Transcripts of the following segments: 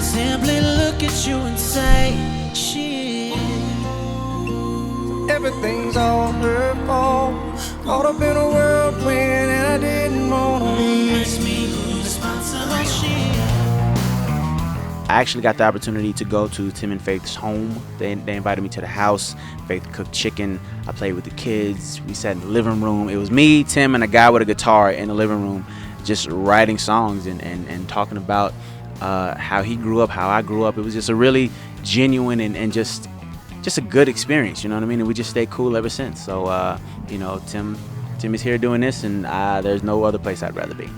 Simply look at you and say, shit. Everything's all her fault. Caught up in a whirlwind and I didn't wanna leave. It's me who's responsible, shit. I actually got the opportunity to go to Tim and Faith's home. They invited me to the house. Faith cooked chicken. I played with the kids. We sat in the living room. It was me, Tim, and a guy with a guitar in the living room, just writing songs and talking about how he grew up, how I grew up. It was just a really genuine and just a good experience, you know what I mean? And we just stayed cool ever since. So, you know, Tim is here doing this, and there's no other place I'd rather be.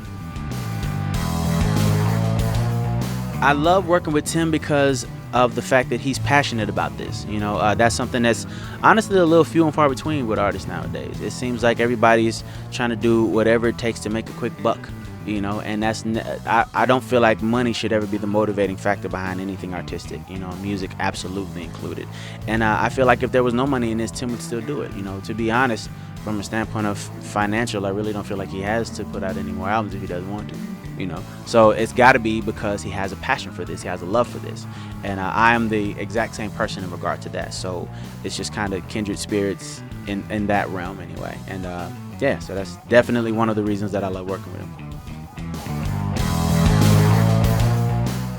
I love working with Tim because of the fact that he's passionate about this. You know, that's something that's honestly a little few and far between with artists nowadays. It seems like everybody's trying to do whatever it takes to make a quick buck, you know, and I don't feel like money should ever be the motivating factor behind anything artistic, you know, music absolutely included. And I feel like if there was no money in this, Tim would still do it. You know, to be honest, from a standpoint of financial, I really don't feel like he has to put out any more albums if he doesn't want to. You know, so it's got to be because he has a passion for this, he has a love for this, and I am the exact same person in regard to that. So it's just kind of kindred spirits in that realm anyway. And yeah, so that's definitely one of the reasons that I love working with him.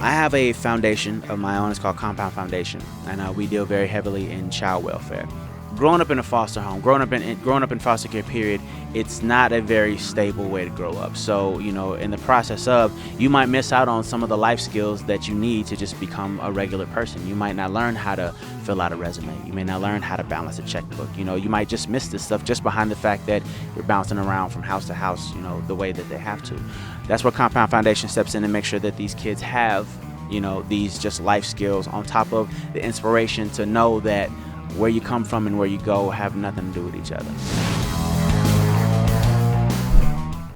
I have a foundation of my own. It's called Compound Foundation, and we deal very heavily in child welfare. Growing up in a foster home, growing up in foster care period, it's not a very stable way to grow up. So, you know, in the process of, you might miss out on some of the life skills that you need to just become a regular person. You might not learn how to fill out a resume. You may not learn how to balance a checkbook. You know, you might just miss this stuff just behind the fact that you're bouncing around from house to house, you know, the way that they have to. That's where Compound Foundation steps in and makes sure that these kids have, you know, these just life skills on top of the inspiration to know that where you come from and where you go have nothing to do with each other.